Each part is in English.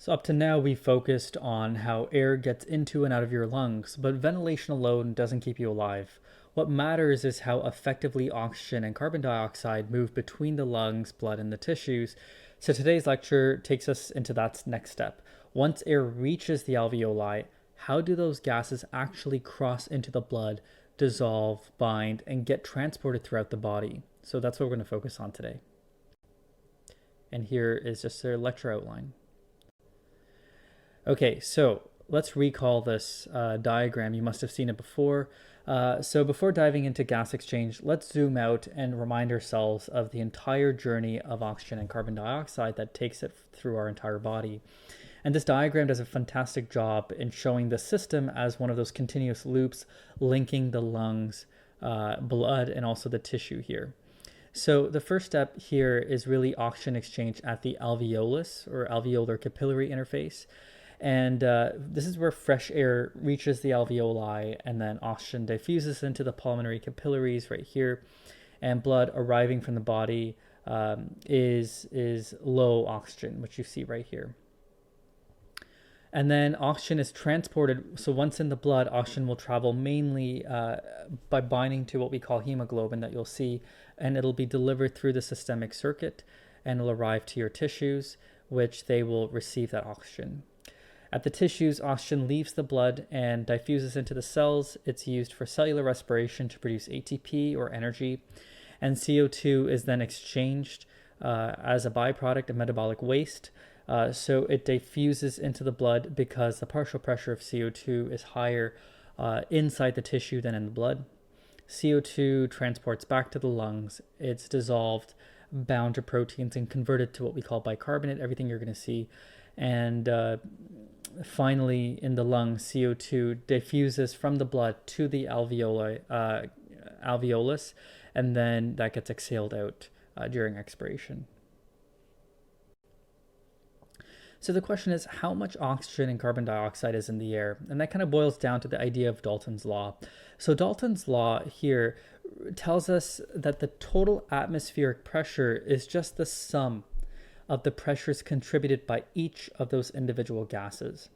So up to now, we focused on how air gets into and out of your lungs, but ventilation alone doesn't keep you alive. What matters is how effectively oxygen and carbon dioxide move between the lungs, blood, and the tissues. So today's lecture takes us into that next step. Once air reaches the alveoli, how do those gases actually cross into the blood, dissolve, bind, and get transported throughout the body? So that's what we're going to focus on today. And here is just a lecture outline. Okay, so let's recall this diagram. You must have seen it before. So before diving into gas exchange, let's zoom out and remind ourselves of the entire journey of oxygen and carbon dioxide that takes it through our entire body. And this diagram does a fantastic job in showing the system as one of those continuous loops linking the lungs, blood, and also the tissue here. So the first step here is really oxygen exchange at the alveolus or alveolar capillary interface. And this is where fresh air reaches the alveoli, and then oxygen diffuses into the pulmonary capillaries right here. And blood arriving from the body is low oxygen, which you see right here. And then oxygen is transported. So once in the blood, oxygen will travel mainly by binding to what we call hemoglobin that you'll see, and it'll be delivered through the systemic circuit, and it'll arrive to your tissues, which they will receive that oxygen. At the tissues, oxygen leaves the blood and diffuses into the cells. It's used for cellular respiration to produce ATP or energy. And CO2 is then exchanged as a byproduct of metabolic waste. So it diffuses into the blood because the partial pressure of CO2 is higher inside the tissue than in the blood. CO2 transports back to the lungs. It's dissolved, bound to proteins, and converted to what we call bicarbonate, everything you're going to see. And finally, in the lungs, CO2 diffuses from the blood to the alveolus, and then that gets exhaled out during expiration. So the question is, how much oxygen and carbon dioxide is in the air? And that kind of boils down to the idea of Dalton's law. So Dalton's law here tells us that the total atmospheric pressure is just the sum of the pressures contributed by each of those individual gases.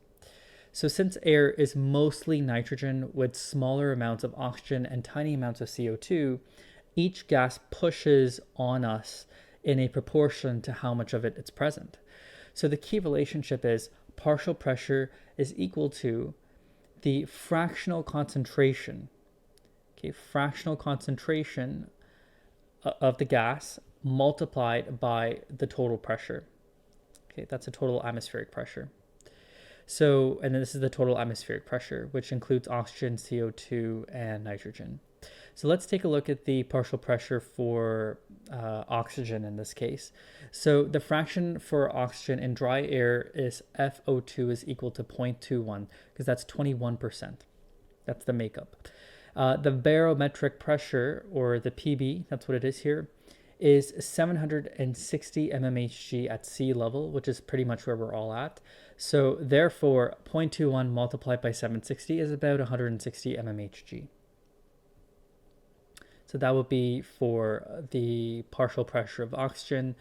So since air is mostly nitrogen with smaller amounts of oxygen and tiny amounts of CO2, each gas pushes on us in a proportion to how much of it is present. So the key relationship is partial pressure is equal to the fractional concentration, fractional concentration of the gas multiplied by the total pressure. That's a total atmospheric pressure. So, and then this is the total atmospheric pressure, which includes oxygen, CO2, and nitrogen. So let's take a look at the partial pressure for oxygen in this case. So the fraction for oxygen in dry air is FO2 is equal to 0.21, because that's 21%. That's the makeup. The barometric pressure, or the PB, that's what it is here, is 760 mmHg at sea level, which is pretty much where we're all at. So therefore, 0.21 multiplied by 760 is about 160 mmHg. So that would be for the partial pressure of oxygen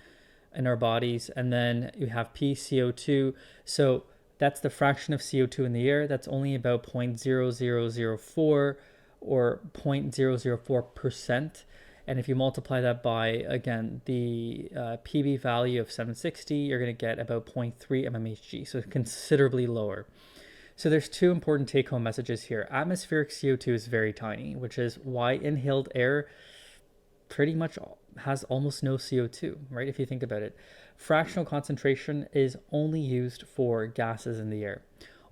in our bodies. And then you have PCO2. So that's the fraction of CO2 in the air. That's only about 0.0004 or 0.004%. And if you multiply that by, again, the PB value of 760, you're going to get about 0.3 mmHg, so considerably lower. So there's two important take-home messages here. Atmospheric CO2 is very tiny, which is why inhaled air pretty much has almost no CO2, right? If you think about it. Fractional concentration is only used for gases in the air.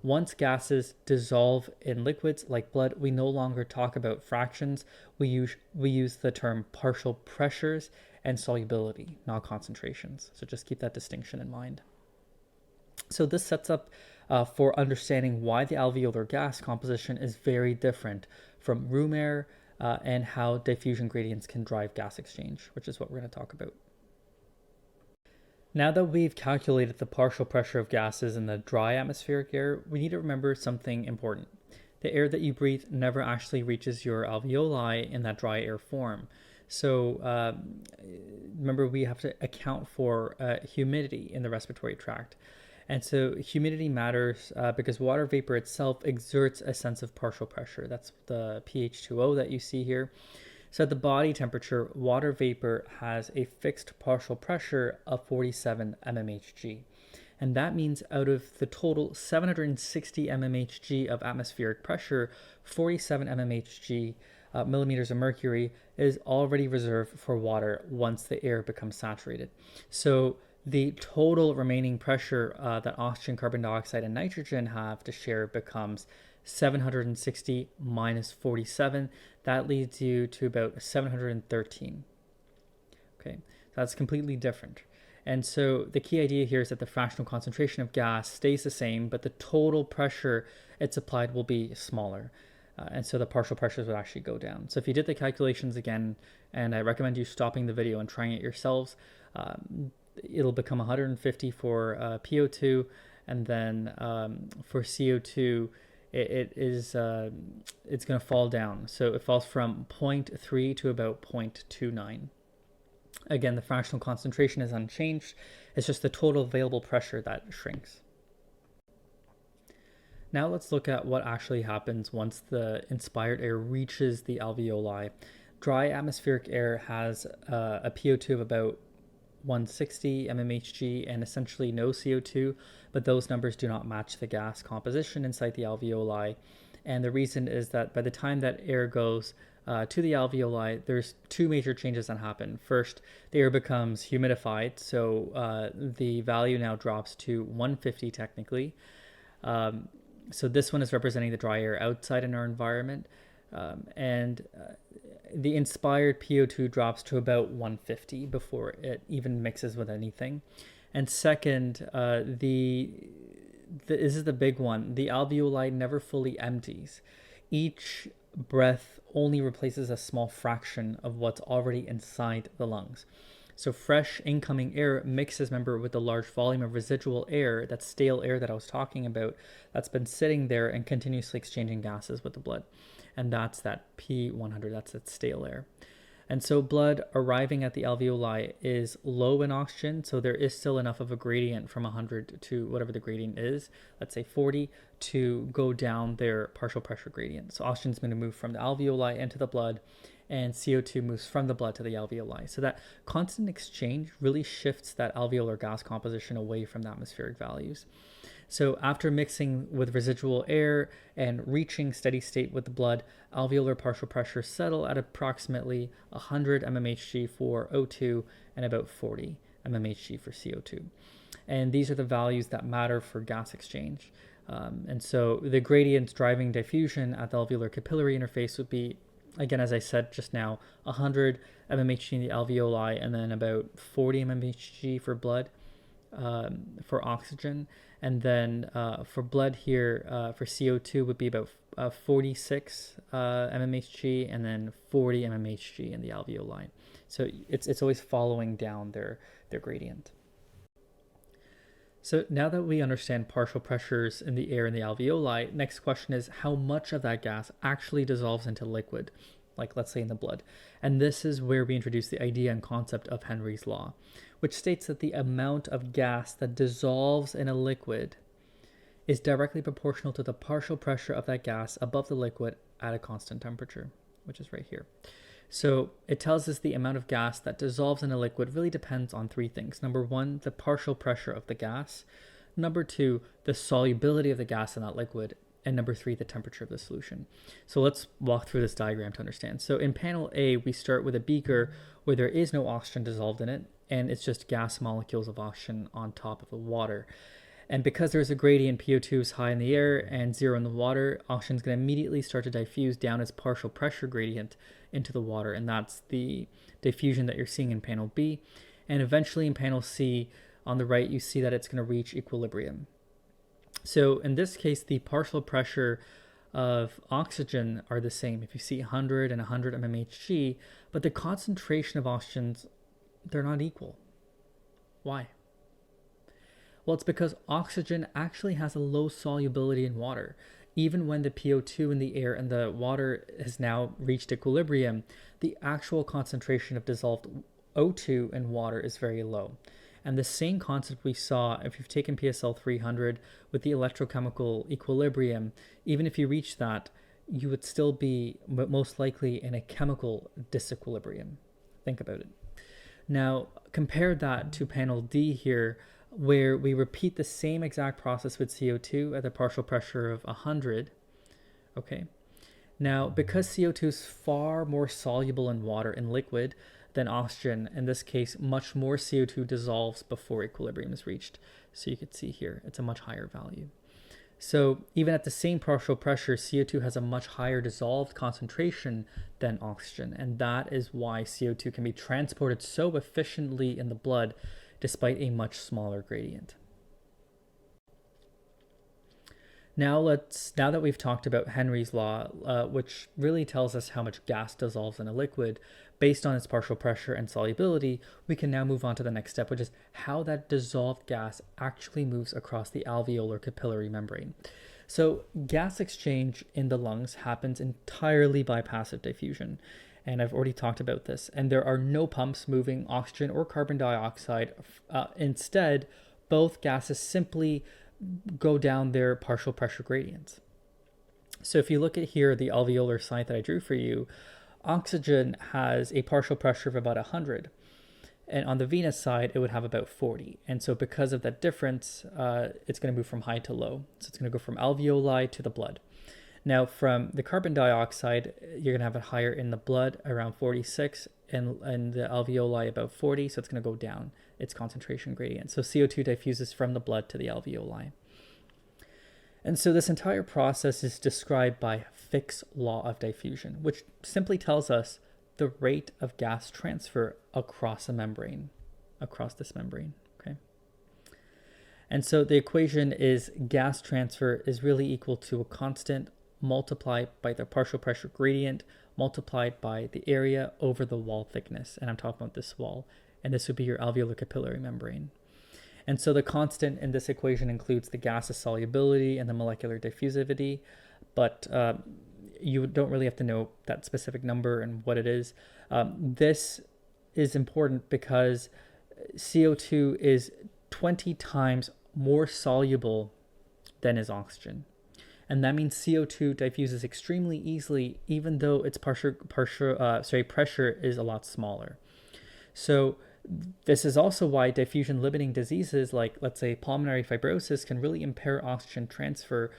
Once gases dissolve in liquids like blood, we no longer talk about fractions. We use the term partial pressures and solubility, not concentrations. So just keep that distinction in mind. So this sets up for understanding why the alveolar gas composition is very different from room air and how diffusion gradients can drive gas exchange, which is what we're going to talk about. Now that we've calculated the partial pressure of gases in the dry atmospheric air, we need to remember something important. The air that you breathe never actually reaches your alveoli in that dry air form. So remember, we have to account for humidity in the respiratory tract. And so humidity matters because water vapor itself exerts a sense of partial pressure. That's the pH2O that you see here. So at the body temperature, water vapor has a fixed partial pressure of 47 mmHg. And that means out of the total 760 mmHg of atmospheric pressure, 47 mmHg, millimeters of mercury, is already reserved for water once the air becomes saturated. So the total remaining pressure that oxygen, carbon dioxide, and nitrogen have to share becomes 760 minus 47. That leads you to about 713. Okay, that's completely different. And so the key idea here is that the fractional concentration of gas stays the same, but the total pressure it's applied will be smaller. And so the partial pressures would actually go down. So if you did the calculations again, and I recommend you stopping the video and trying it yourselves, it'll become 150 for PO2, and then for CO2, it's going to fall down. So it falls from 0.3 to about 0.29. Again, the fractional concentration is unchanged. It's just the total available pressure that shrinks. Now let's look at what actually happens once the inspired air reaches the alveoli. Dry atmospheric air has a PO2 of about 160 mmHg and essentially no CO2, but those numbers do not match the gas composition inside the alveoli. And the reason is that by the time that air goes to the alveoli, there's two major changes that happen. First, the air becomes humidified, so the value now drops to 150 technically. So this one is representing the dry air outside in our environment, and the inspired PO2 drops to about 150 before it even mixes with anything. And second, this is the big one. The alveoli never fully empties. Each breath only replaces a small fraction of what's already inside the lungs. So fresh incoming air mixes, remember, with the large volume of residual air, that stale air that I was talking about, that's been sitting there and continuously exchanging gases with the blood. And that's that P100, that's that stale air. And so blood arriving at the alveoli is low in oxygen, so there is still enough of a gradient from 100 to whatever the gradient is, let's say 40, to go down their partial pressure gradient. So oxygen is going to move from the alveoli into the blood, and CO2 moves from the blood to the alveoli. So that constant exchange really shifts that alveolar gas composition away from the atmospheric values. So after mixing with residual air and reaching steady state with the blood, alveolar partial pressures settle at approximately 100 mmHg for O2 and about 40 mmHg for CO2. And these are the values that matter for gas exchange. And so the gradients driving diffusion at the alveolar capillary interface would be, again, as I said just now, 100 mmHg in the alveoli and then about 40 mmHg for blood, for oxygen. And then for blood here, for CO2 would be about 46 mmHg and then 40 mmHg in the alveoli. So it's always following down their gradient. So now that we understand partial pressures in the air in the alveoli, next question is how much of that gas actually dissolves into liquid, like let's say in the blood. And this is where we introduce the idea and concept of Henry's law, which states that the amount of gas that dissolves in a liquid is directly proportional to the partial pressure of that gas above the liquid at a constant temperature, which is right here. So it tells us the amount of gas that dissolves in a liquid really depends on three things. Number one, the partial pressure of the gas. Number two, the solubility of the gas in that liquid. And number three, the temperature of the solution. So let's walk through this diagram to understand. So in panel A, we start with a beaker where there is no oxygen dissolved in it, and it's just gas molecules of oxygen on top of the water. And because there's a gradient, PO2 is high in the air and 0 in the water, oxygen is going to immediately start to diffuse down its partial pressure gradient into the water. And that's the diffusion that you're seeing in panel B. And eventually in panel C, on the right, you see that it's going to reach equilibrium. So in this case, the partial pressure of oxygen are the same. If you see 100 and 100 mmHg, but the concentration of oxygens, they're not equal. Why? Well, it's because oxygen actually has a low solubility in water. Even when the PO2 in the air and the water has now reached equilibrium, the actual concentration of dissolved O2 in water is very low. And the same concept we saw if you've taken PSL 300 with the electrochemical equilibrium, even if you reach that, you would still be most likely in a chemical disequilibrium. Think about it. Now, compare that to panel D here, where we repeat the same exact process with CO2 at a partial pressure of 100. Okay. Now, because CO2 is far more soluble in water and liquid than oxygen, in this case, much more CO2 dissolves before equilibrium is reached. So you can see here, it's a much higher value. So even at the same partial pressure, CO2 has a much higher dissolved concentration than oxygen. And that is why CO2 can be transported so efficiently in the blood despite a much smaller gradient. Now that we've talked about Henry's law, which really tells us how much gas dissolves in a liquid based on its partial pressure and solubility, we can now move on to the next step, which is how that dissolved gas actually moves across the alveolar capillary membrane. So gas exchange in the lungs happens entirely by passive diffusion. And I've already talked about this. And there are no pumps moving oxygen or carbon dioxide. Instead, both gases simply go down their partial pressure gradients. So if you look at here, the alveolar site that I drew for you, oxygen has a partial pressure of about 100. And on the venous side, it would have about 40. And so because of that difference, it's going to move from high to low. So it's going to go from alveoli to the blood. Now, from the carbon dioxide, you're going to have it higher in the blood, around 46, and the alveoli about 40, so it's going to go down its concentration gradient. So CO2 diffuses from the blood to the alveoli. And so this entire process is described by Fick's law of diffusion, which simply tells us the rate of gas transfer across a membrane, across this membrane, okay? And so the equation is gas transfer is really equal to a constant multiplied by the partial pressure gradient multiplied by the area over the wall thickness. And I'm talking about this wall. And this would be your alveolar capillary membrane. And so the constant in this equation includes the gas's solubility and the molecular diffusivity. But you don't really have to know that specific number and what it is. This is important because CO2 is 20 times more soluble than is oxygen. And that means CO2 diffuses extremely easily, even though its pressure is a lot smaller. So this is also why diffusion limiting diseases like, let's say, pulmonary fibrosis can really impair oxygen transfer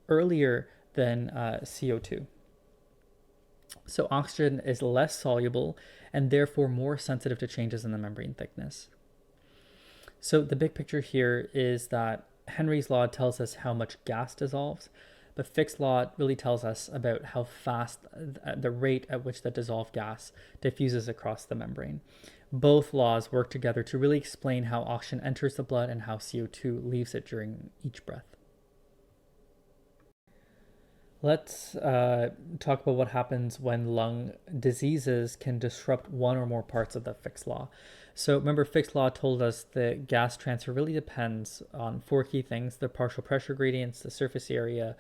earlier than CO2. So oxygen is less soluble and therefore more sensitive to changes in the membrane thickness. So the big picture here is that Henry's law tells us how much gas dissolves, but Fick's law really tells us about how fast the rate at which the dissolved gas diffuses across the membrane. Both laws work together to really explain how oxygen enters the blood and how CO2 leaves it during each breath. Let's talk about what happens when lung diseases can disrupt one or more parts of the Fick's law. So remember, Fick's law told us that gas transfer really depends on four key things: the partial pressure gradients, the surface area,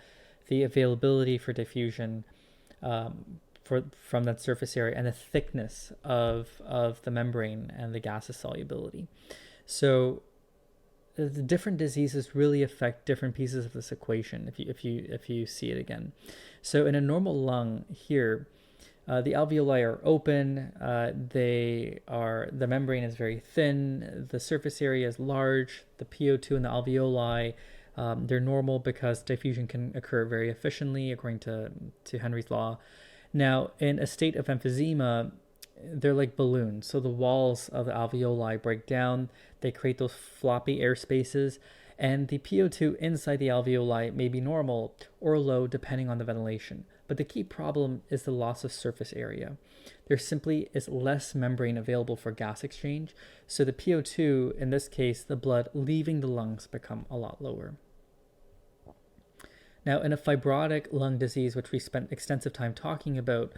the availability for diffusion from that surface area, and the thickness of the membrane and the gas's solubility. So the different diseases really affect different pieces of this equation if you see it again. So in a normal lung here, the alveoli are open, the membrane is very thin, the surface area is large, the PO2 in the alveoli, they're normal because diffusion can occur very efficiently according to Henry's law. Now, in a state of emphysema, they're like balloons. So the walls of the alveoli break down, they create those floppy air spaces, and the PO2 inside the alveoli may be normal or low depending on the ventilation. But the key problem is the loss of surface area. There simply is less membrane available for gas exchange, so the PO2, in this case, the blood leaving the lungs, become a lot lower. Now, in a fibrotic lung disease, which we spent extensive time talking about,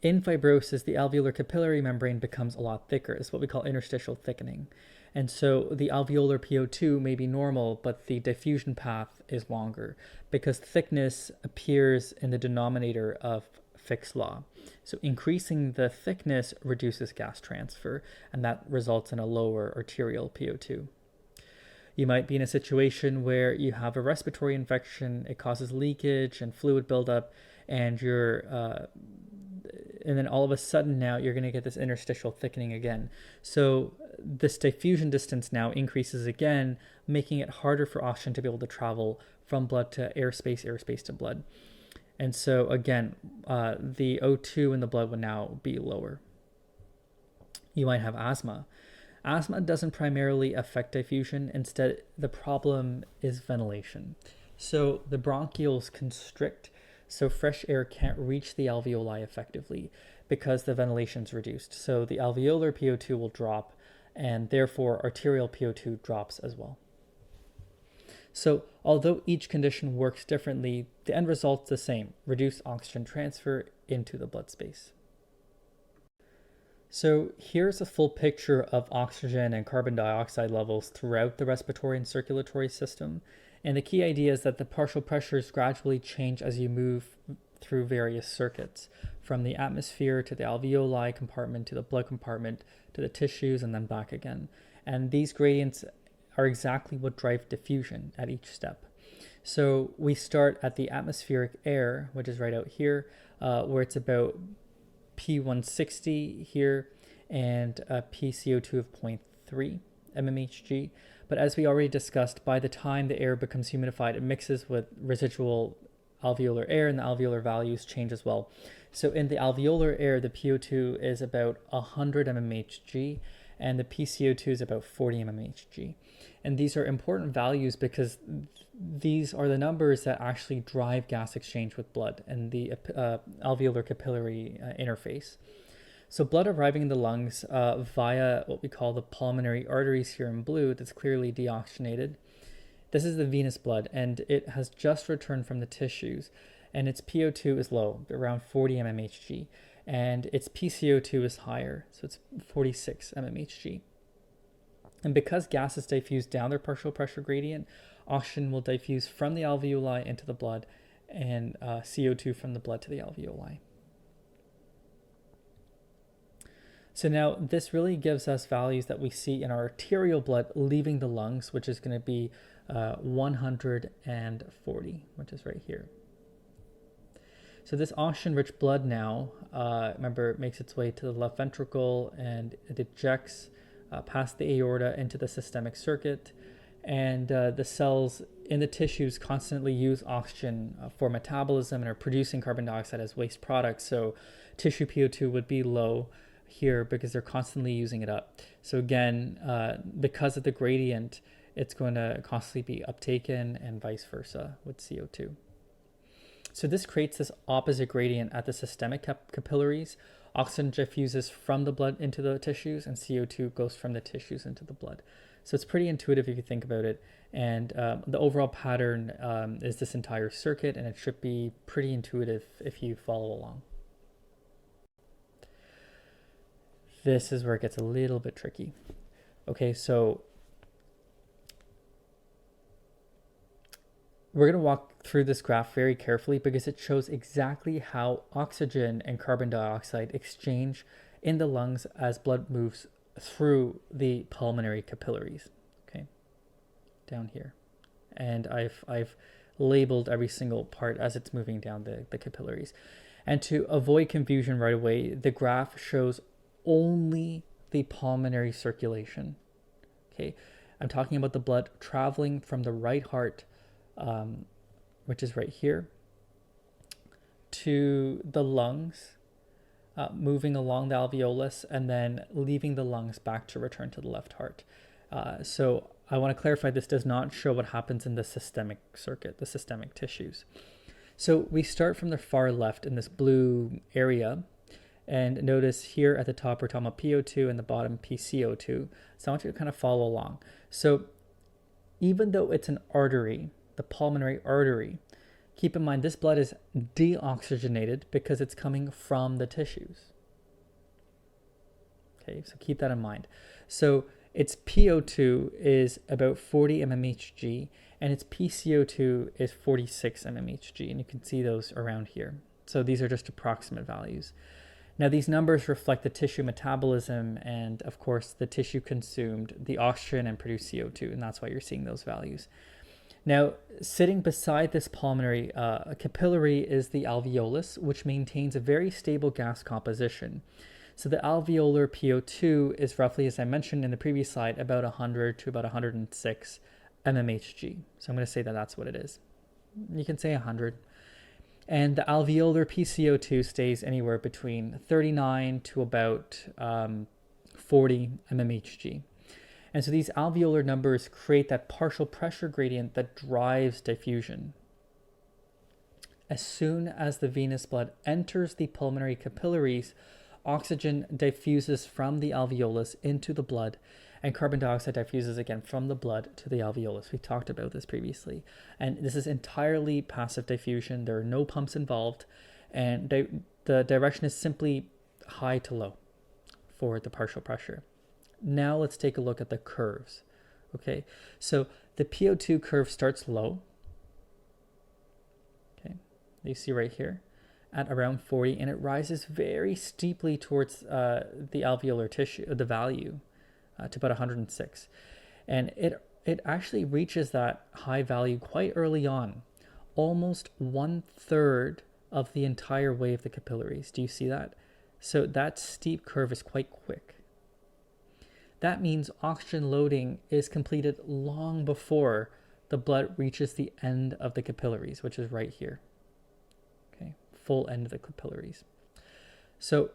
in fibrosis, the alveolar capillary membrane becomes a lot thicker. It's what we call interstitial thickening. And so the alveolar PO2 may be normal, but the diffusion path is longer because thickness appears in the denominator of Fick's law. So increasing the thickness reduces gas transfer, and that results in a lower arterial PO2. You might be in a situation where you have a respiratory infection, it causes leakage and fluid buildup, and and then all of a sudden now you're going to get this interstitial thickening again. So this diffusion distance now increases again, making it harder for oxygen to be able to travel from blood to airspace, airspace to blood. And so again, the O2 in the blood would now be lower. You might have asthma. Asthma doesn't primarily affect diffusion. Instead, the problem is ventilation. So the bronchioles constrict, so fresh air can't reach the alveoli effectively because the ventilation is reduced. So the alveolar PO2 will drop, and therefore arterial PO2 drops as well. So although each condition works differently, the end result's the same: reduced oxygen transfer into the blood space. So here's a full picture of oxygen and carbon dioxide levels throughout the respiratory and circulatory system. And the key idea is that the partial pressures gradually change as you move through various circuits, from the atmosphere to the alveoli compartment to the blood compartment to the tissues and then back again. And these gradients are exactly what drive diffusion at each step. So we start at the atmospheric air, which is right out here, where it's about P160 here and a PCO2 of 0.3 mmHg. But as we already discussed, by the time the air becomes humidified, it mixes with residual alveolar air, and the alveolar values change as well. So in the alveolar air, the PO2 is about 100 mmHg, and the PCO2 is about 40 mmHg. And these are important values because these are the numbers that actually drive gas exchange with blood and the alveolar capillary interface. So blood arriving in the lungs via what we call the pulmonary arteries here in blue, that's clearly deoxygenated. This is the venous blood, and it has just returned from the tissues, and its PO2 is low, around 40 mmHg, and its PCO2 is higher, so it's 46 mmHg. And because gases diffuse down their partial pressure gradient, oxygen will diffuse from the alveoli into the blood, and CO2 from the blood to the alveoli. So now this really gives us values that we see in our arterial blood leaving the lungs, which is going to be 140, which is right here. So this oxygen-rich blood now, remember, it makes its way to the left ventricle, and it ejects past the aorta into the systemic circuit, and the cells in the tissues constantly use oxygen for metabolism and are producing carbon dioxide as waste products. So tissue PO2 would be low here because they're constantly using it up. So again, because of the gradient, it's going to constantly be uptaken, and vice versa with CO2. So this creates this opposite gradient at the systemic capillaries. Oxygen diffuses from the blood into the tissues, and CO2 goes from the tissues into the blood. So it's pretty intuitive if you think about it. And the overall pattern is this entire circuit, and it should be pretty intuitive if you follow along. This is where it gets a little bit tricky. Okay, so we're going to walk through this graph very carefully because it shows exactly how oxygen and carbon dioxide exchange in the lungs as blood moves through the pulmonary capillaries. Okay, down here. And I've labeled every single part as it's moving down the capillaries. And to avoid confusion right away, the graph shows only the pulmonary circulation. Okay, I'm talking about the blood traveling from the right heart, which is right here, to the lungs, moving along the alveolus, and then leaving the lungs back to return to the left heart. So I want to clarify, this does not show what happens in the systemic circuit, the systemic tissues. So we start from the far left in this blue area, and notice here at the top we're talking about PO2 and the bottom PCO2. So I want you to kind of follow along. So even though it's an artery, the pulmonary artery, keep in mind this blood is deoxygenated because it's coming from the tissues. Okay, so keep that in mind. So its PO2 is about 40 mmHg, and its PCO2 is 46 mmHg, and you can see those around here. So these are just approximate values. Now these numbers reflect the tissue metabolism and of course the tissue consumed the oxygen and produced CO2, and that's why you're seeing those values. Now, sitting beside this pulmonary capillary is the alveolus, which maintains a very stable gas composition. So the alveolar PO2 is roughly, as I mentioned in the previous slide, about 100 to about 106 mmHg. So I'm going to say that that's what it is. You can say 100. And the alveolar PCO2 stays anywhere between 39 to about 40 mmHg. And so these alveolar numbers create that partial pressure gradient that drives diffusion. As soon as the venous blood enters the pulmonary capillaries, oxygen diffuses from the alveolus into the blood, and carbon dioxide diffuses again from the blood to the alveolus. We talked about this previously. And this is entirely passive diffusion. There are no pumps involved, and the direction is simply high to low for the partial pressure. Now let's take a look at the curves. Okay, so the PO2 curve starts low. Okay, you see right here at around 40, and it rises very steeply towards the alveolar tissue, the value, to about 106. And it actually reaches that high value quite early on, almost 1/3 of the entire way of the capillaries. Do you see that? So that steep curve is quite quick. That means oxygen loading is completed long before the blood reaches the end of the capillaries, which is right here. Okay, full end of the capillaries. So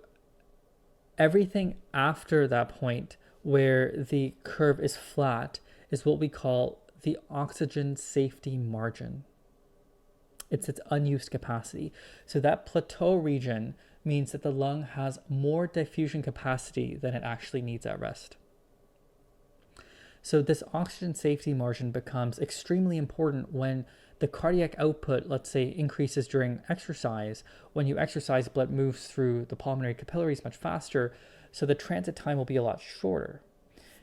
everything after that point where the curve is flat is what we call the oxygen safety margin. It's its unused capacity. So that plateau region means that the lung has more diffusion capacity than it actually needs at rest. So this oxygen safety margin becomes extremely important when the cardiac output, let's say, increases during exercise. When you exercise, blood moves through the pulmonary capillaries much faster, so the transit time will be a lot shorter.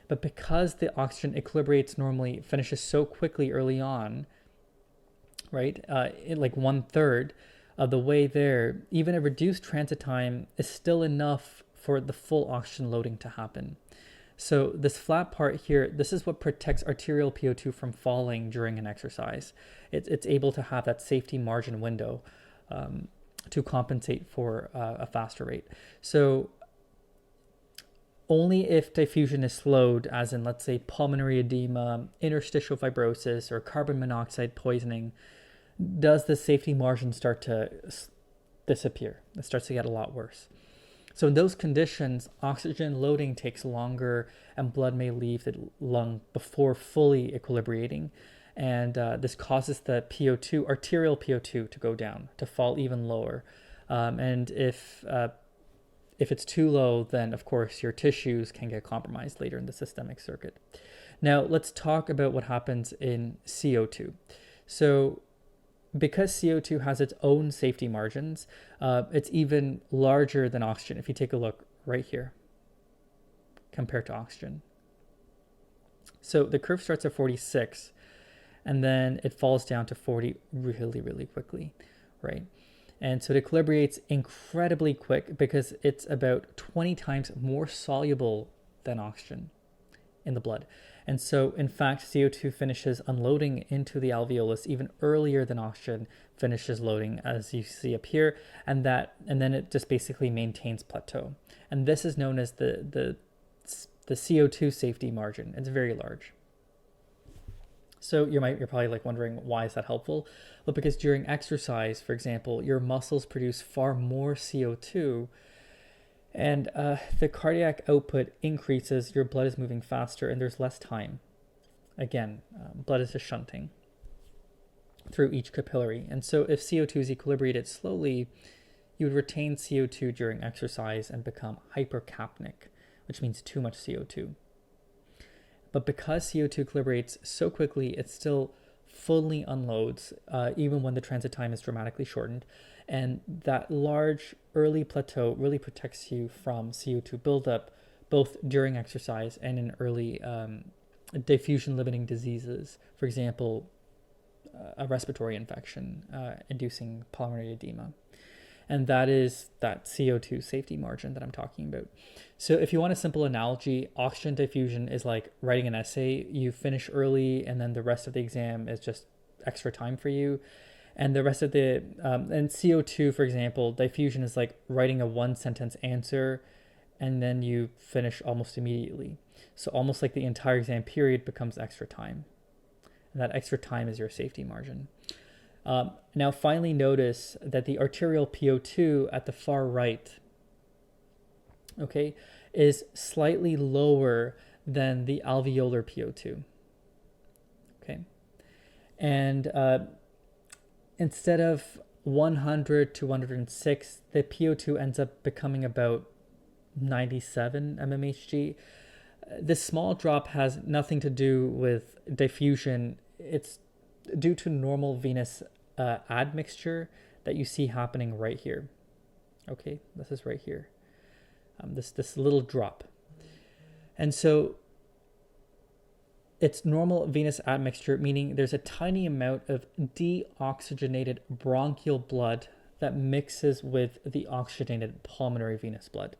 But because the oxygen equilibrates normally finishes so quickly early on, right, in like 1/3 of the way there, even a reduced transit time is still enough for the full oxygen loading to happen. So this flat part here, this is what protects arterial PO2 from falling during an exercise. It's able to have that safety margin window to compensate for a faster rate. So only if diffusion is slowed, as in, let's say, pulmonary edema, interstitial fibrosis, or carbon monoxide poisoning, does the safety margin start to disappear. It starts to get a lot worse. So in those conditions, oxygen loading takes longer and blood may leave the lung before fully equilibrating. And this causes the PO2, arterial PO2, to go down, to fall even lower. And if it's too low, then of course your tissues can get compromised later in the systemic circuit. Now let's talk about what happens in CO2. So because CO2 has its own safety margins, it's even larger than oxygen. If you take a look right here, compared to oxygen. So the curve starts at 46, and then it falls down to 40 really, really quickly, right? And so it equilibrates incredibly quick because it's about 20 times more soluble than oxygen in the blood. And so, in fact, CO2 finishes unloading into the alveolus even earlier than oxygen finishes loading, as you see up here, and then it just basically maintains plateau. And this is known as the CO2 safety margin. It's very large. So you're probably like wondering, why is that helpful? Well, because during exercise, for example, your muscles produce far more CO2, and the cardiac output increases, your blood is moving faster, and there's less time. Again, blood is just shunting through each capillary. And so if CO2 is equilibrated slowly, you would retain CO2 during exercise and become hypercapnic, which means too much CO2. But because CO2 equilibrates so quickly, it still fully unloads, even when the transit time is dramatically shortened. And that large early plateau really protects you from CO2 buildup, both during exercise and in early diffusion-limiting diseases. For example, a respiratory infection inducing pulmonary edema. And that is that CO2 safety margin that I'm talking about. So if you want a simple analogy, oxygen diffusion is like writing an essay. You finish early and then the rest of the exam is just extra time for you. And the rest of the, and CO2, for example, diffusion is like writing a one sentence answer and then you finish almost immediately. So almost like the entire exam period becomes extra time. And that extra time is your safety margin. Now finally notice that the arterial PO2 at the far right, okay, is slightly lower than the alveolar PO2. Okay. And instead of 100 to 106, the PO2 ends up becoming about 97 mmHg. This small drop has nothing to do with diffusion. It's due to normal venous admixture that you see happening right here. Okay, this is right here. This little drop. And so it's normal venous admixture, meaning there's a tiny amount of deoxygenated bronchial blood that mixes with the oxygenated pulmonary venous blood.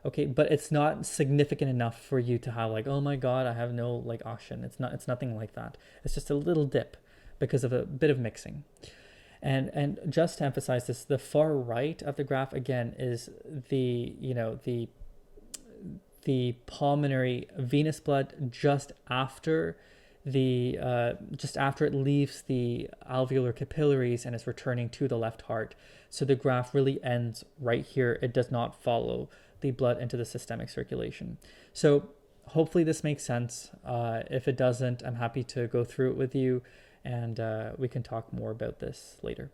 Okay, but it's not significant enough for you to have like, oh my God, I have no like oxygen. It's nothing like that. It's just a little dip because of a bit of mixing. And just to emphasize this, the far right of the graph again is the pulmonary venous blood just after it leaves the alveolar capillaries and is returning to the left heart. So the graph really ends right here. It does not follow the blood into the systemic circulation. So hopefully this makes sense. If it doesn't, I'm happy to go through it with you, and we can talk more about this later.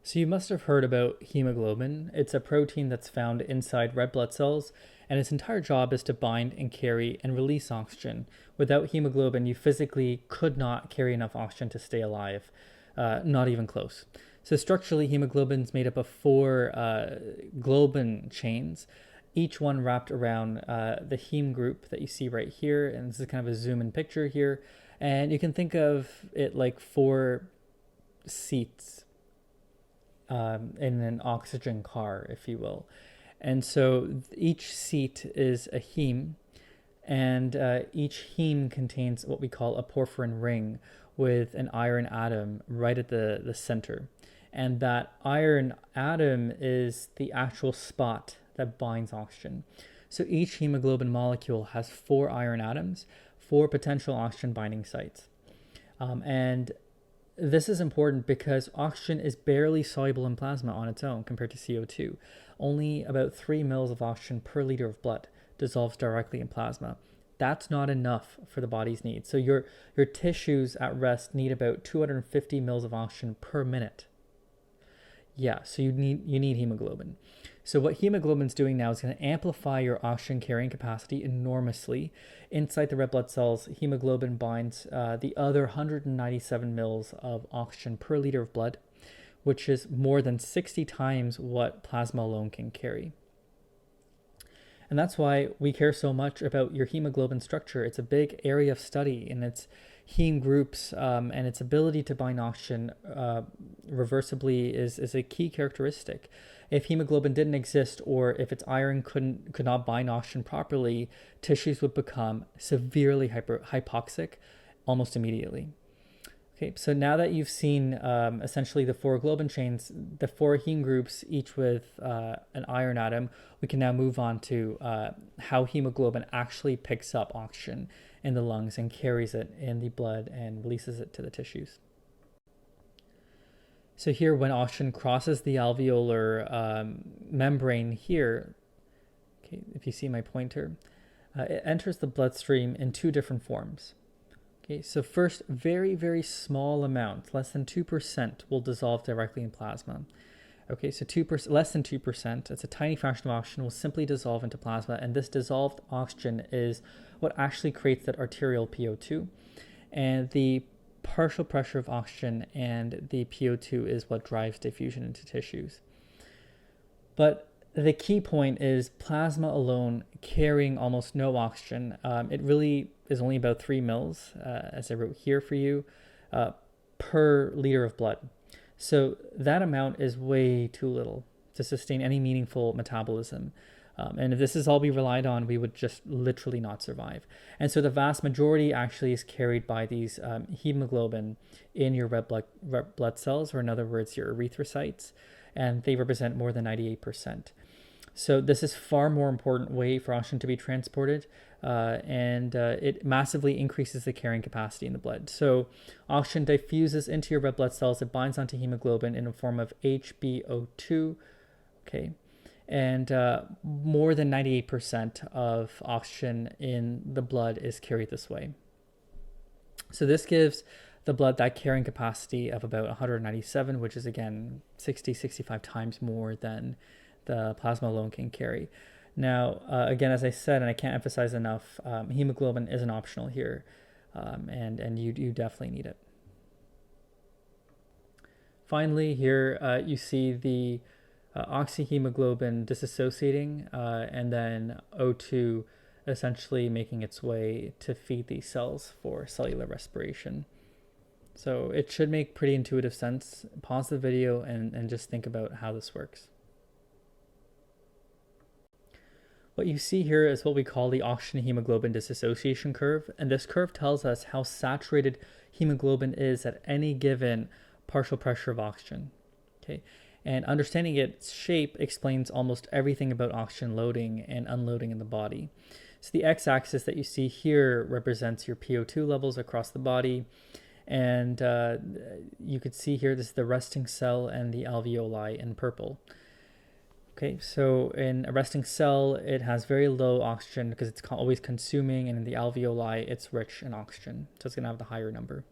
So you must have heard about hemoglobin. It's a protein that's found inside red blood cells, and its entire job is to bind and carry and release oxygen. Without hemoglobin, you physically could not carry enough oxygen to stay alive, not even close. So structurally, hemoglobin is made up of 4 globin chains, each one wrapped around the heme group that you see right here. And this is kind of a zoom in picture here. And you can think of it like 4 seats in an oxygen car, if you will. And so each seat is a heme, and each heme contains what we call a porphyrin ring with an iron atom right at the center. And that iron atom is the actual spot that binds oxygen. So each hemoglobin molecule has 4 iron atoms, 4 potential oxygen binding sites. And this is important because oxygen is barely soluble in plasma on its own compared to CO2. Only about 3 mils of oxygen per liter of blood dissolves directly in plasma. That's not enough for the body's needs. So your tissues at rest need about 250 mils of oxygen per minute. Yeah, so you need hemoglobin. So what hemoglobin's doing now is going to amplify your oxygen carrying capacity enormously. Inside the red blood cells, hemoglobin binds the other 197 mils of oxygen per liter of blood, which is more than 60 times what plasma alone can carry. And that's why we care so much about your hemoglobin structure. It's a big area of study in its heme groups, and its ability to bind oxygen reversibly is a key characteristic. If hemoglobin didn't exist, or if its iron could not bind oxygen properly, tissues would become severely hypoxic almost immediately. Okay, so now that you've seen essentially the 4 globin chains, the 4 heme groups, each with an iron atom, we can now move on to how hemoglobin actually picks up oxygen in the lungs and carries it in the blood and releases it to the tissues. So here, when oxygen crosses the alveolar membrane here, okay, if you see my pointer, it enters the bloodstream in 2 different forms. Okay, so first, very, very small amounts, less than 2%, will dissolve directly in plasma. Okay, so less than 2%, it's a tiny fraction of oxygen, will simply dissolve into plasma, and this dissolved oxygen is what actually creates that arterial PO2. And the partial pressure of oxygen and the PO2 is what drives diffusion into tissues. But the key point is plasma alone carrying almost no oxygen. It really is only about 3 mils, as I wrote here for you, per liter of blood. So that amount is way too little to sustain any meaningful metabolism. And if this is all we relied on, we would just literally not survive. And so the vast majority actually is carried by these hemoglobin in your red blood cells, or in other words, your erythrocytes, and they represent more than 98%. So this is far more important way for oxygen to be transported, and it massively increases the carrying capacity in the blood. So oxygen diffuses into your red blood cells. It binds onto hemoglobin in a form of HbO2, okay? And more than 98% of oxygen in the blood is carried this way. So this gives the blood that carrying capacity of about 197, which is again 65 times more than the plasma alone can carry. Now, again, as I said, and I can't emphasize enough, hemoglobin isn't optional here, and you definitely need it. Finally, here you see the oxyhemoglobin disassociating, and then O2 essentially making its way to feed these cells for cellular respiration. So it should make pretty intuitive sense. Pause the video and just think about how this works. What you see here is what we call the oxygen hemoglobin dissociation curve, and this curve tells us how saturated hemoglobin is at any given partial pressure of oxygen. Okay, and understanding its shape explains almost everything about oxygen loading and unloading in the body. So the x-axis that you see here represents your PO2 levels across the body, and you could see here this is the resting cell and the alveoli in purple. Okay, so in a resting cell, it has very low oxygen because it's always consuming, and in the alveoli, it's rich in oxygen, so it's going to have the higher number.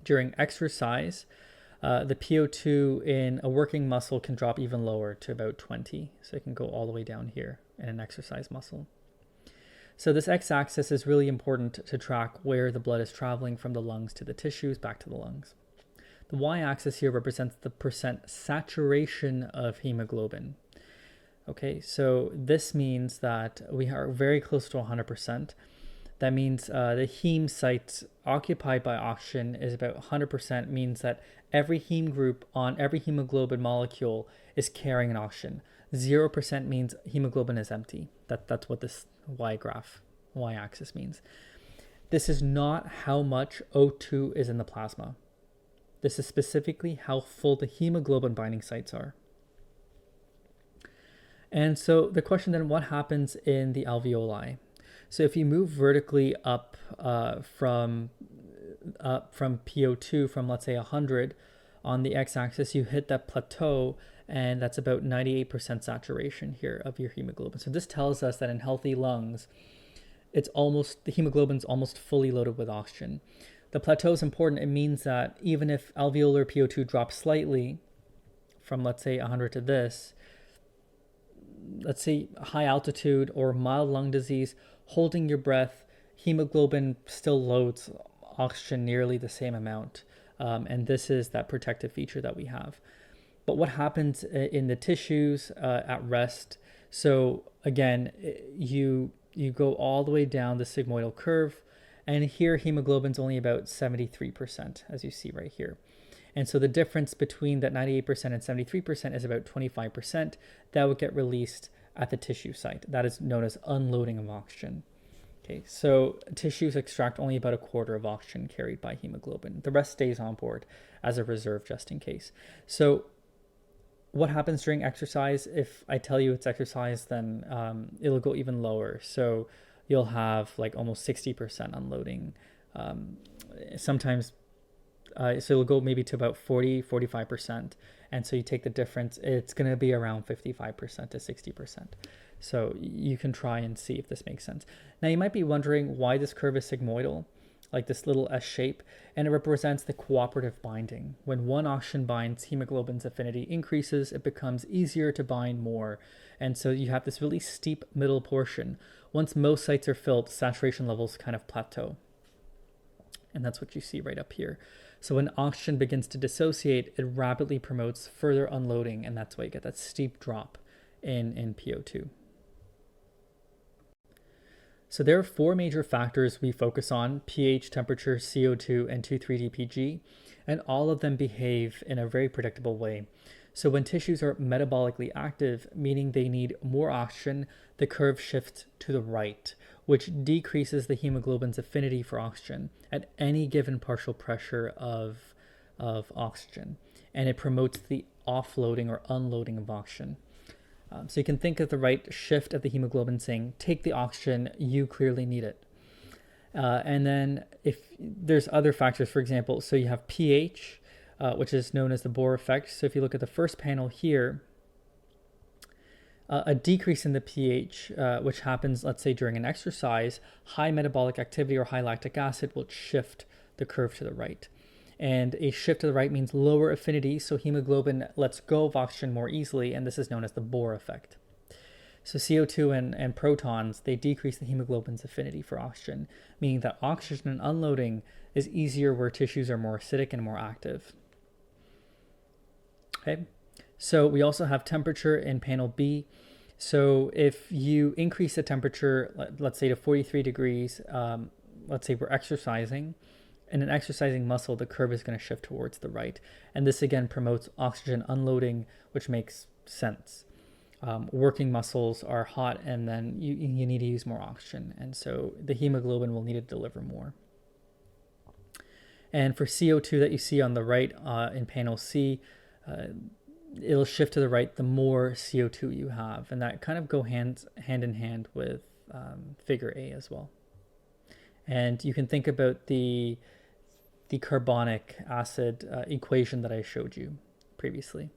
During exercise, the PO2 in a working muscle can drop even lower to about 20, so it can go all the way down here in an exercise muscle. So this x-axis is really important to track where the blood is traveling from the lungs to the tissues, back to the lungs. The y-axis here represents the percent saturation of hemoglobin. Okay, so this means that we are very close to 100%. That means the heme sites occupied by oxygen is about 100%, means that every heme group on every hemoglobin molecule is carrying an oxygen. 0% means hemoglobin is empty. That's what this y-axis means. This is not how much O2 is in the plasma. This is specifically how full the hemoglobin binding sites are. And so the question then, what happens in the alveoli? So if you move vertically up from PO2 from, let's say, 100 on the x-axis, you hit that plateau, and that's about 98% saturation here of your hemoglobin. So this tells us that in healthy lungs, the hemoglobin's almost fully loaded with oxygen. The plateau is important. It means that even if alveolar PO2 drops slightly from, let's say, 100 to this, let's say high altitude or mild lung disease, holding your breath, hemoglobin still loads oxygen nearly the same amount. And this is that protective feature that we have. But what happens in the tissues at rest? So again, you go all the way down the sigmoidal curve, and here hemoglobin's only about 73%, as you see right here. And so the difference between that 98% and 73% is about 25%. That would get released at the tissue site. That is known as unloading of oxygen. Okay, so tissues extract only about a quarter of oxygen carried by hemoglobin. The rest stays on board as a reserve just in case. So what happens during exercise? If I tell you it's exercise, then it'll go even lower. So you'll have like almost 60% unloading. Sometimes so it'll go maybe to about 45%. And so you take the difference, it's going to be around 55% to 60%. So you can try and see if this makes sense. Now you might be wondering why this curve is sigmoidal, like this little S shape, and it represents the cooperative binding. When one oxygen binds, hemoglobin's affinity increases, it becomes easier to bind more. And so you have this really steep middle portion. Once most sites are filled, saturation levels kind of plateau. And that's what you see right up here. So when oxygen begins to dissociate, it rapidly promotes further unloading, and that's why you get that steep drop in PO2. So there are four major factors we focus on: pH, temperature, CO2, and 2,3-DPG, and all of them behave in a very predictable way. So when tissues are metabolically active, meaning they need more oxygen, the curve shifts to the right, which decreases the hemoglobin's affinity for oxygen at any given partial pressure of oxygen, and it promotes the offloading or unloading of oxygen. So you can think of the right shift of the hemoglobin saying, take the oxygen, you clearly need it. And then if there's other factors, for example, so you have pH, which is known as the Bohr effect. So if you look at the first panel here, a decrease in the pH, which happens, let's say, during an exercise, high metabolic activity or high lactic acid will shift the curve to the right. And a shift to the right means lower affinity, so hemoglobin lets go of oxygen more easily, and this is known as the Bohr effect. So CO2 and protons, they decrease the hemoglobin's affinity for oxygen, meaning that oxygen unloading is easier where tissues are more acidic and more active. Okay, so we also have temperature in panel B. So if you increase the temperature, let's say to 43 degrees, let's say we're exercising, in an exercising muscle, the curve is going to shift towards the right. And this again promotes oxygen unloading, which makes sense. Working muscles are hot, and then you need to use more oxygen. And so the hemoglobin will need to deliver more. And for CO2 that you see on the right in panel C, it'll shift to the right the more CO2 you have. And that kind of go hand in hand with figure A as well. And you can think about the carbonic acid equation that I showed you previously.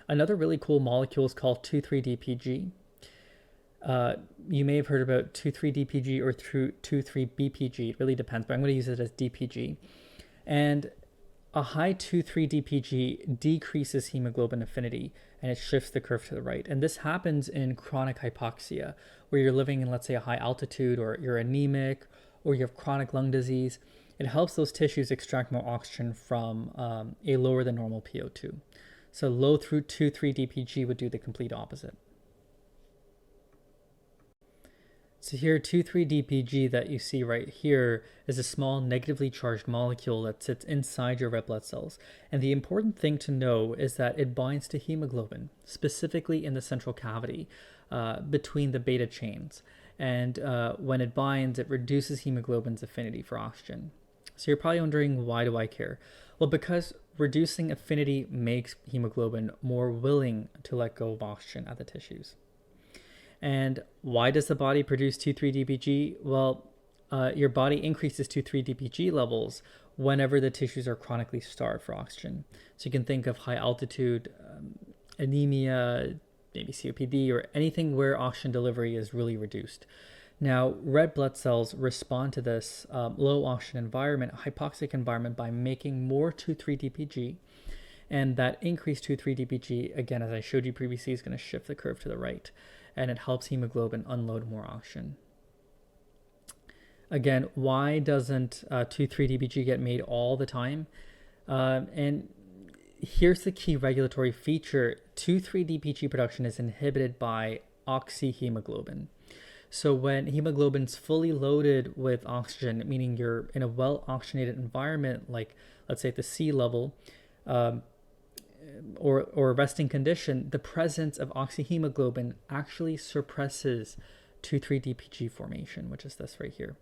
Another really cool molecule is called 2,3-DPG. You may have heard about 2,3-DPG or 2,3-BPG. It really depends, but I'm going to use it as DPG. And a high 2,3-DPG decreases hemoglobin affinity, and it shifts the curve to the right. And this happens in chronic hypoxia, where you're living in, let's say, a high altitude, or you're anemic, or you have chronic lung disease. It helps those tissues extract more oxygen from a lower than normal PO2. So low through 2,3-DPG would do the complete opposite. So here, 2,3-DPG that you see right here is a small negatively charged molecule that sits inside your red blood cells. And the important thing to know is that it binds to hemoglobin, specifically in the central cavity between the beta chains. And when it binds, it reduces hemoglobin's affinity for oxygen. So you're probably wondering, why do I care? Well, because reducing affinity makes hemoglobin more willing to let go of oxygen at the tissues. And why does the body produce 2,3-DPG? Well, your body increases 2,3-DPG levels whenever the tissues are chronically starved for oxygen. So you can think of high altitude, anemia, maybe COPD, or anything where oxygen delivery is really reduced. Now, red blood cells respond to this low oxygen environment, hypoxic environment, by making more 2,3-DPG. And that increased 2,3-DPG, again, as I showed you previously, is going to shift the curve to the right. And it helps hemoglobin unload more oxygen. Again, why doesn't 2,3-DPG get made all the time? And here's the key regulatory feature. 2,3-DPG production is inhibited by oxyhemoglobin. So when hemoglobin's fully loaded with oxygen, meaning you're in a well-oxygenated environment, like let's say at the sea level, or a resting condition, the presence of oxyhemoglobin actually suppresses 2,3-DPG formation, which is this right here.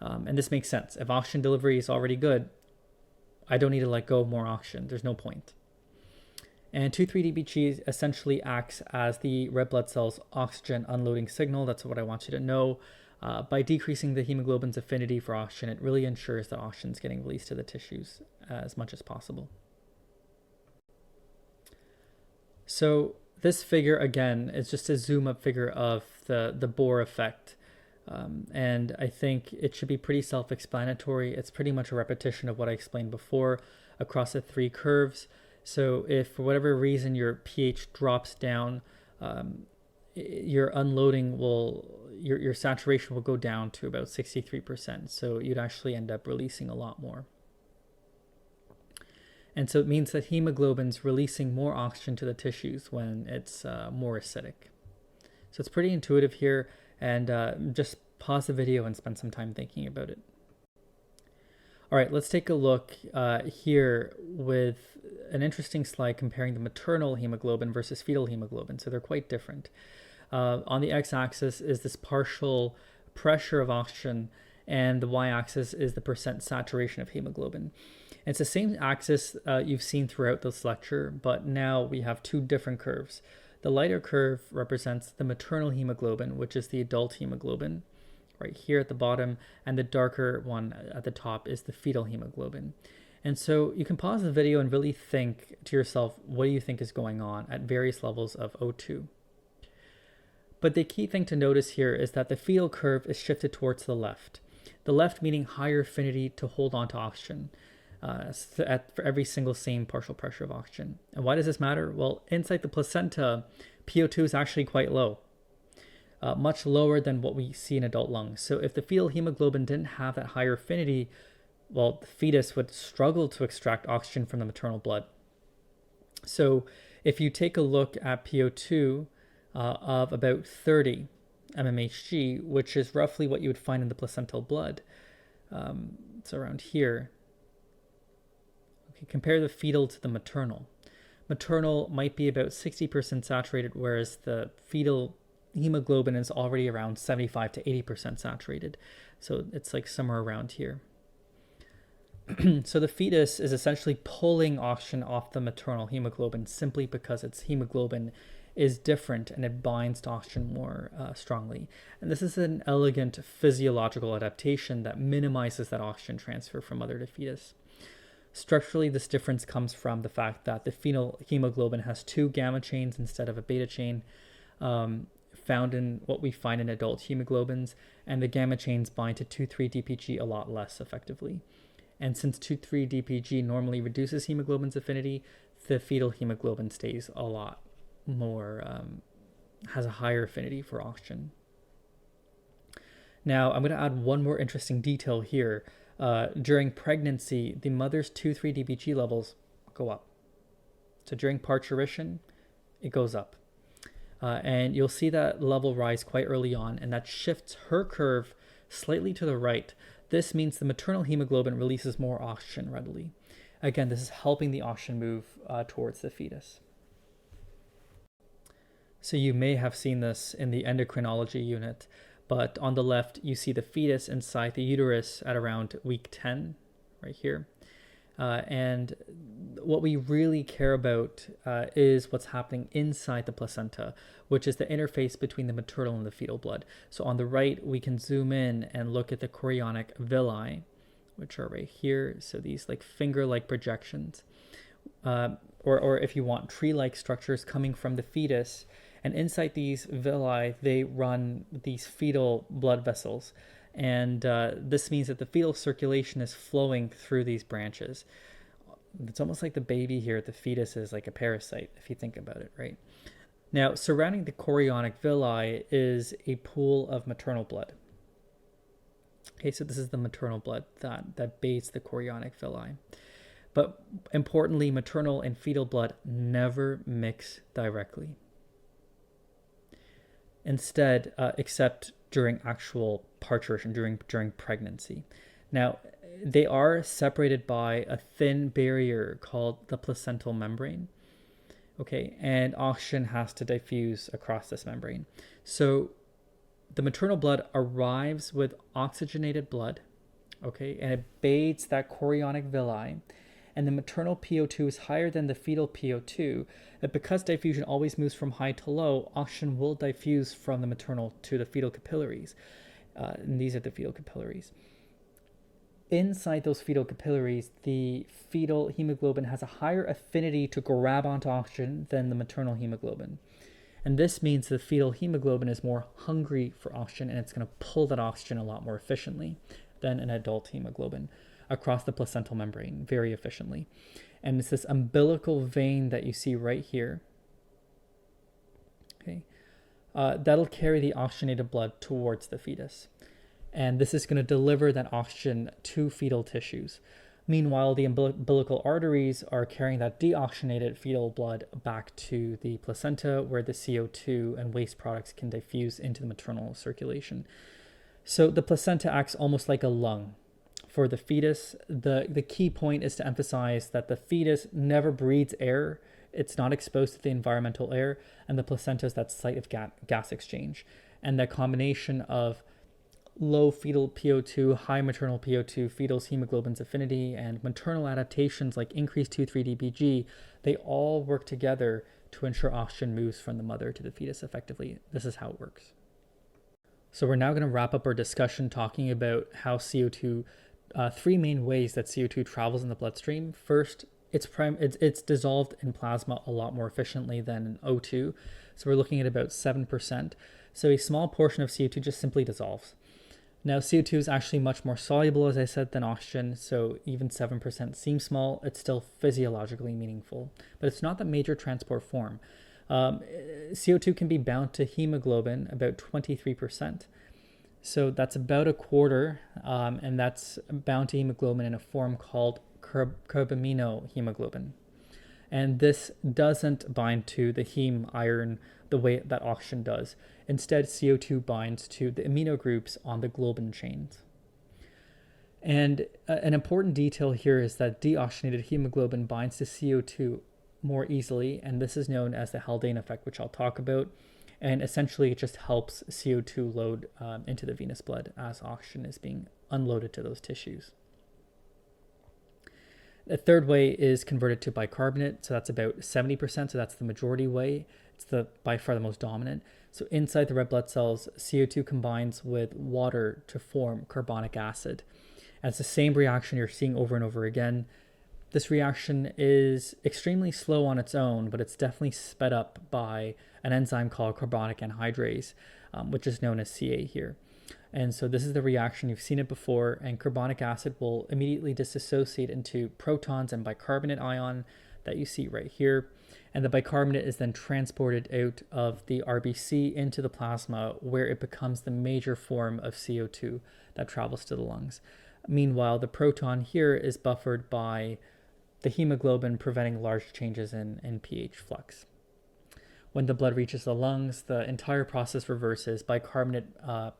And this makes sense. If oxygen delivery is already good, I don't need to let go of more oxygen. There's no point. And 2,3-DPG essentially acts as the red blood cell's oxygen unloading signal. That's what I want you to know. By decreasing the hemoglobin's affinity for oxygen, it really ensures that oxygen is getting released to the tissues as much as possible. So this figure, again, is just a zoom-up figure of the Bohr effect. And I think it should be pretty self-explanatory. It's pretty much a repetition of what I explained before across the three curves. So if for whatever reason your pH drops down, your unloading your saturation will go down to about 63%. So you'd actually end up releasing a lot more. And so it means that hemoglobin's releasing more oxygen to the tissues when it's more acidic. So it's pretty intuitive here. And just pause the video and spend some time thinking about it. All right, let's take a look here with an interesting slide comparing the maternal hemoglobin versus fetal hemoglobin. So they're quite different. On the x-axis is this partial pressure of oxygen, and the y-axis is the percent saturation of hemoglobin. It's the same axis you've seen throughout this lecture, but now we have two different curves. The lighter curve represents the maternal hemoglobin, which is the adult hemoglobin, right here at the bottom, and the darker one at the top is the fetal hemoglobin. And so you can pause the video and really think to yourself, what do you think is going on at various levels of O2? But the key thing to notice here is that the fetal curve is shifted towards the left. The left meaning higher affinity to hold on to oxygen for every single same partial pressure of oxygen. And why does this matter? Well, inside the placenta, PO2 is actually quite low. Much lower than what we see in adult lungs. So if the fetal hemoglobin didn't have that higher affinity, well, the fetus would struggle to extract oxygen from the maternal blood. So if you take a look at PO2 of about 30 mmHg, which is roughly what you would find in the placental blood, it's around here. Okay, compare the fetal to the maternal. Maternal might be about 60% saturated, whereas the fetal hemoglobin is already around 75 to 80% saturated. So it's like somewhere around here. So the fetus is essentially pulling oxygen off the maternal hemoglobin simply because its hemoglobin is different and it binds to oxygen more strongly. And this is an elegant physiological adaptation that minimizes that oxygen transfer from mother to fetus. Structurally, this difference comes from the fact that the fetal hemoglobin has two gamma chains instead of a beta chain, found in what we find in adult hemoglobins, and the gamma chains bind to 2,3-DPG a lot less effectively. And since 2,3-DPG normally reduces hemoglobin's affinity, the fetal hemoglobin stays a lot more, has a higher affinity for oxygen. Now, I'm going to add one more interesting detail here. During pregnancy, the mother's 2,3-DPG levels go up. So during parturition, it goes up. And you'll see that level rise quite early on, and that shifts her curve slightly to the right. This means the maternal hemoglobin releases more oxygen readily. Again, this is helping the oxygen move towards the fetus. So you may have seen this in the endocrinology unit, but on the left, you see the fetus inside the uterus at around week 10, right here. And what we really care about is what's happening inside the placenta, which is the interface between the maternal and the fetal blood. So on the right, we can zoom in and look at the chorionic villi, which are right here. So these like finger-like projections, or if you want, tree-like structures coming from the fetus. And inside these villi, they run these fetal blood vessels. And this means that the fetal circulation is flowing through these branches. It's almost like the baby here, the fetus is like a parasite, if you think about it, right? Now, surrounding the chorionic villi is a pool of maternal blood. Okay, so this is the maternal blood that bathes the chorionic villi. But importantly, maternal and fetal blood never mix directly. Instead, except during actual parturition, during pregnancy. Now, they are separated by a thin barrier called the placental membrane. Okay, and oxygen has to diffuse across this membrane. So the maternal blood arrives with oxygenated blood, okay, and it bathes that chorionic villi. And the maternal PO2 is higher than the fetal PO2, but because diffusion always moves from high to low, oxygen will diffuse from the maternal to the fetal capillaries. And these are the fetal capillaries. Inside those fetal capillaries, the fetal hemoglobin has a higher affinity to grab onto oxygen than the maternal hemoglobin. And this means the fetal hemoglobin is more hungry for oxygen, and it's going to pull that oxygen a lot more efficiently than an adult hemoglobin across the placental membrane very efficiently. And it's this umbilical vein that you see right here. Okay, that'll carry the oxygenated blood towards the fetus. And this is going to deliver that oxygen to fetal tissues. Meanwhile, the umbilical arteries are carrying that deoxygenated fetal blood back to the placenta, where the CO2 and waste products can diffuse into the maternal circulation. So the placenta acts almost like a lung for the fetus. The key point is to emphasize that the fetus never breathes air. It's not exposed to the environmental air, and the placenta is that site of gas exchange. And that combination of low fetal PO2, high maternal PO2, fetal hemoglobin's affinity, and maternal adaptations like increased 2,3-DPG, they all work together to ensure oxygen moves from the mother to the fetus effectively. This is how it works. So we're now going to wrap up our discussion talking about how CO2, three main ways that CO2 travels in the bloodstream. First, it's dissolved in plasma a lot more efficiently than in O2. So we're looking at about 7%. So a small portion of CO2 just simply dissolves. Now, CO2 is actually much more soluble, as I said, than oxygen, so even 7% seems small. It's still physiologically meaningful, but it's not the major transport form. CO2 can be bound to hemoglobin, about 23%. So that's about a quarter, and that's bound to hemoglobin in a form called carbaminohemoglobin. And this doesn't bind to the heme iron the way that oxygen does. Instead, CO2 binds to the amino groups on the globin chains. And an important detail here is that deoxygenated hemoglobin binds to CO2 more easily, and this is known as the Haldane effect, which I'll talk about. And essentially, it just helps CO2 load into the venous blood as oxygen is being unloaded to those tissues. The third way is converted to bicarbonate, so that's about 70%, so that's the majority way. It's by far the most dominant. So inside the red blood cells, CO2 combines with water to form carbonic acid. And it's the same reaction you're seeing over and over again. This reaction is extremely slow on its own, but it's definitely sped up by an enzyme called carbonic anhydrase, which is known as Ca here. And so this is the reaction, you've seen it before, and carbonic acid will immediately dissociate into protons and bicarbonate ion that you see right here. And the bicarbonate is then transported out of the RBC into the plasma, where it becomes the major form of CO2 that travels to the lungs. Meanwhile, the proton here is buffered by the hemoglobin, preventing large changes in pH flux. When the blood reaches the lungs, the entire process reverses. Bicarbonate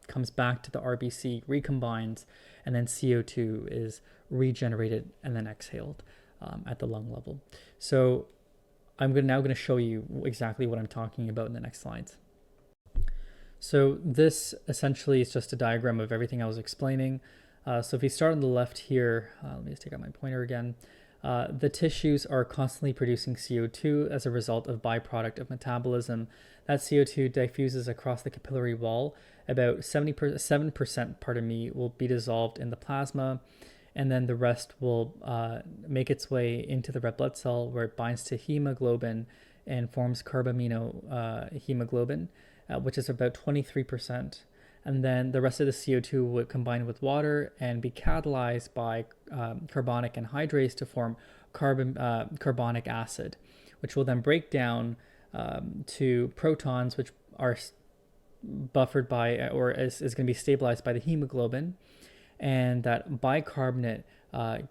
comes back to the RBC, recombines, and then CO2 is regenerated and then exhaled at the lung level. So I'm now going to show you exactly what I'm talking about in the next slides. So this essentially is just a diagram of everything I was explaining. So if you start on the left here, let me just take out my pointer again. The tissues are constantly producing CO2 as a result of byproduct of metabolism. That CO2 diffuses across the capillary wall. About 7% will be dissolved in the plasma, and then the rest will make its way into the red blood cell, where it binds to hemoglobin and forms carbaminohemoglobin, which is about 23%. And then the rest of the CO2 would combine with water and be catalyzed by carbonic anhydrase to form carbonic acid, which will then break down to protons, which are buffered by, or is going to be stabilized by the hemoglobin. And that bicarbonate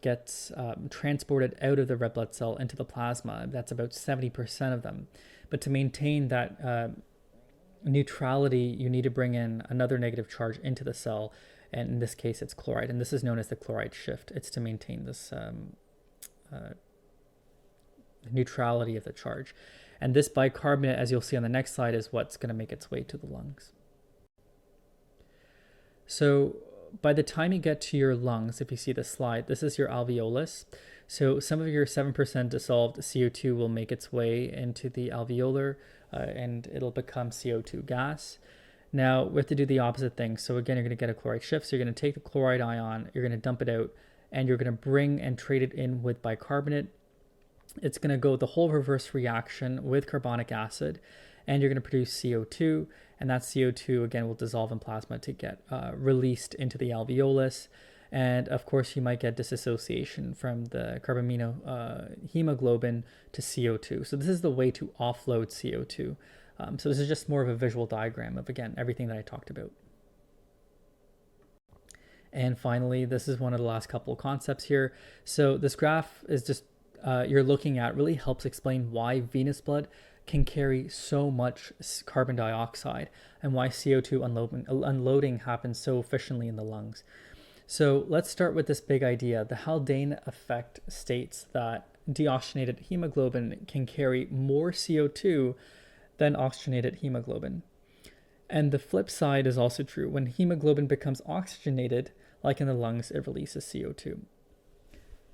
gets transported out of the red blood cell into the plasma. That's about 70% of them. But to maintain that neutrality, you need to bring in another negative charge into the cell, and in this case it's chloride, and this is known as the chloride shift. It's to maintain this neutrality of the charge. And this bicarbonate, as you'll see on the next slide, is what's going to make its way to the lungs. So by the time you get to your lungs, if you see the slide, this is your alveolus. So some of your 7% dissolved CO2 will make its way into the alveolar, and it'll become CO2 gas. Now we have to do the opposite thing. So again, you're going to get a chloride shift. So you're going to take the chloride ion, you're going to dump it out, and you're going to bring and trade it in with bicarbonate. It's going to go the whole reverse reaction with carbonic acid, and you're going to produce CO2, and that CO2 again will dissolve in plasma to get released into the alveolus. And of course, you might get dissociation from the carbaminohemoglobin to CO2. So this is the way to offload CO2. So this is just more of a visual diagram of, again, everything that I talked about. And finally, this is one of the last couple of concepts here. So this graph is just you're looking at really helps explain why venous blood can carry so much carbon dioxide and why CO2 unloading happens so efficiently in the lungs. So let's start with this big idea. The Haldane effect states that deoxygenated hemoglobin can carry more CO2 than oxygenated hemoglobin. And the flip side is also true. When hemoglobin becomes oxygenated, like in the lungs, it releases CO2.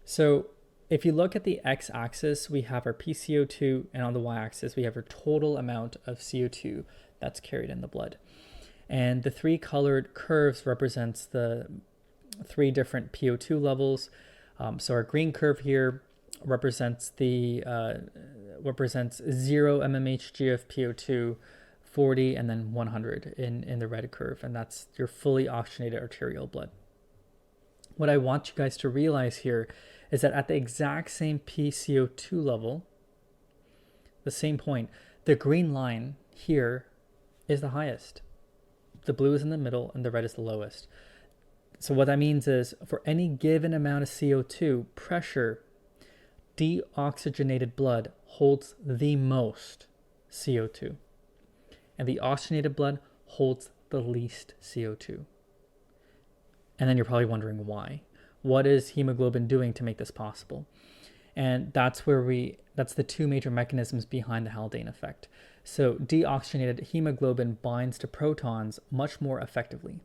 So if you look at the x-axis, we have our PCO2, and on the y-axis, we have our total amount of CO2 that's carried in the blood. And the three colored curves represents the three different PO2 levels. So our green curve here represents 0 mmHg of PO2, 40, and then 100 in the red curve, and that's your fully oxygenated arterial blood. What I want you guys to realize here is that at the exact same PCO2 level, the same point, the green line here is the highest. The blue is in the middle and the red is the lowest. So what that means is for any given amount of CO2 pressure, deoxygenated blood holds the most CO2. And the oxygenated blood holds the least CO2. And then you're probably wondering why. What is hemoglobin doing to make this possible? And that's the two major mechanisms behind the Haldane effect. So deoxygenated hemoglobin binds to protons much more effectively.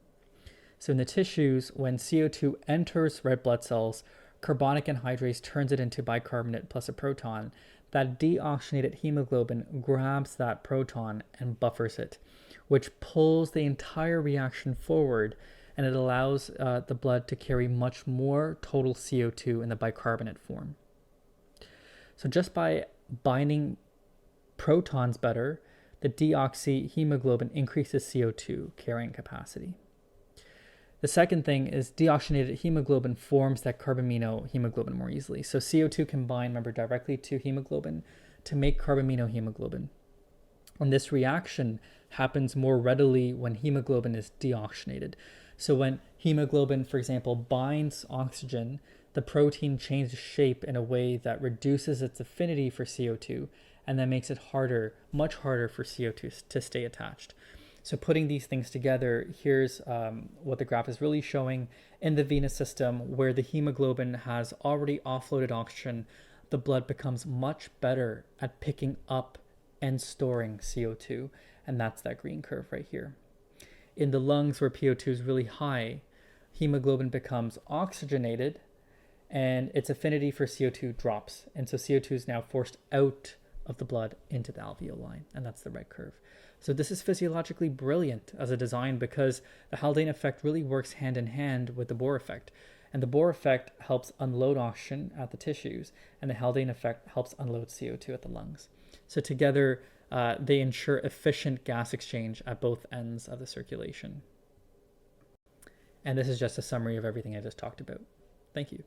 So in the tissues, when CO2 enters red blood cells, carbonic anhydrase turns it into bicarbonate plus a proton. That deoxygenated hemoglobin grabs that proton and buffers it, which pulls the entire reaction forward, and it allows the blood to carry much more total CO2 in the bicarbonate form. So just by binding protons better, the deoxyhemoglobin increases CO2 carrying capacity. The second thing is deoxygenated hemoglobin forms that carbamino hemoglobin more easily. So CO2 can bind, remember, directly to hemoglobin to make carbamino hemoglobin. And this reaction happens more readily when hemoglobin is deoxygenated. So when hemoglobin, for example, binds oxygen, the protein changes shape in a way that reduces its affinity for CO2 and that makes it harder, much harder for CO2 to stay attached. So putting these things together, here's what the graph is really showing. In the venous system, where the hemoglobin has already offloaded oxygen, the blood becomes much better at picking up and storing CO2, and that's that green curve right here. In the lungs, where PO2 is really high, hemoglobin becomes oxygenated, and its affinity for CO2 drops, and so CO2 is now forced out of the blood into the alveoli, and that's the red curve. So this is physiologically brilliant as a design because the Haldane effect really works hand in hand with the Bohr effect. And the Bohr effect helps unload oxygen at the tissues, and the Haldane effect helps unload CO2 at the lungs. So together, they ensure efficient gas exchange at both ends of the circulation. And this is just a summary of everything I just talked about. Thank you.